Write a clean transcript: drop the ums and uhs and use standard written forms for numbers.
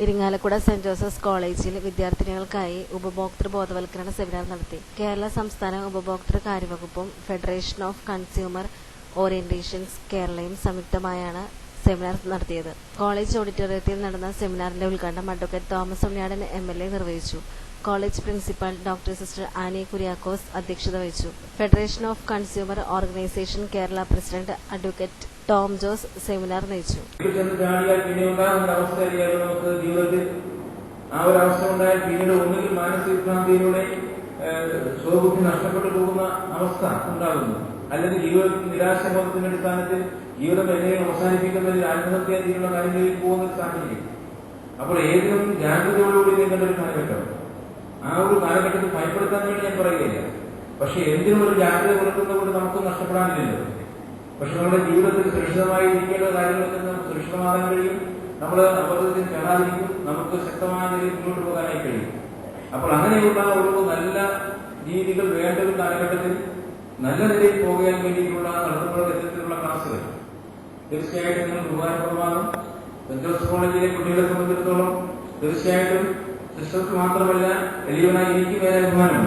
Irinjalakuda saint Joseph's കോളേജിൽ വിദ്യാർത്ഥിനികൾക്കായി ഉപഭോക്തൃ ബോധവൽക്കരണ സെമിനാർ നടത്തി. കേരള സംസ്ഥാന ഉപഭോക്തൃ കാര്യവകുപ്പും ഫെഡറേഷൻ ഓഫ് കൺസ്യൂമർ ഓറിയന്റേഷൻസ് കേരളയും സംയുക്തമായാണ് സെമിനാർ നടത്തിയത്. കോളേജ് ഓഡിറ്റോറിയത്തിൽ നടന്ന സെമിനാറിന്റെ ഉദ്ഘാടനം അഡ്വക്കേറ്റ് തോമസ് ഉണ്ണിയാടൻ MLA നിർവഹിച്ചു. College principal doctor sister Annie Kuriakose അധ്യക്ഷത വഹിച്ചു. Federation of consumer organisation Kerala president advocate Tom Jose seminar നയിച്ചു. സ്വബുദ്ധി നഷ്ടപ്പെട്ടു പോകുന്ന അവസ്ഥ ഉണ്ടാകുന്നു. അല്ലെങ്കിൽ ജീവിതത്തിൽ നിരാശബോധത്തിന്റെ അടിസ്ഥാനത്തിൽ ജീവിതം എങ്ങനെയും അവസാനിപ്പിക്കുന്നതിൽ ആത്മഹത്യ ചെയ്യുന്ന കാര്യങ്ങളിൽ പോകുന്ന ഒരു സാഹചര്യം. അപ്പോൾ ഏതിനും ജാഗ്രതയോടുകൂടി നീങ്ങേണ്ട ഒരു കാലഘട്ടം. ആ ഒരു കാലഘട്ടത്തിൽ ഭയപ്പെടുത്താൻ വേണ്ടി ഞാൻ പറയുകയില്ല. പക്ഷെ എന്തിനും ഒരു ജാഗ്രത പുലർത്തുന്നതുകൊണ്ട് നമുക്കും നഷ്ടപ്പെടാനില്ലല്ലോ. പക്ഷെ നമ്മുടെ ജീവിതത്തിൽ സുരക്ഷിതമായി ഇരിക്കേണ്ട കാര്യങ്ങൾക്ക് നമുക്ക് സുരക്ഷിതമാകാൻ കഴിയും. നമ്മൾ അബദ്ധത്തിൽ ചേരാതിരിക്കും. നമുക്ക് ശക്തമായ നിലയിൽ മുന്നോട്ട് പോകാനായി കഴിയും. അപ്പോൾ അങ്ങനെയുള്ള ഒരു നല്ല രീതികൾ വേണ്ട ഒരു കാലഘട്ടത്തിൽ നല്ല നിലയിൽ പോകാൻ വേണ്ടിയിട്ടുള്ള നടത്തപ്പെടുന്ന തരത്തിലുള്ള ക്ലാസുകൾ തീർച്ചയായിട്ടും നിങ്ങൾ ഉപകാരപ്രദമാകും. സെന്റ് ജോസഫ് കോളേജിലെ കുട്ടികളെ സംബന്ധിച്ചിടത്തോളം തീർച്ചയായിട്ടും സിസ്റ്റർക്ക് മാത്രമല്ല വലിയവനായി എനിക്ക് വേറെ അഭിമാനം.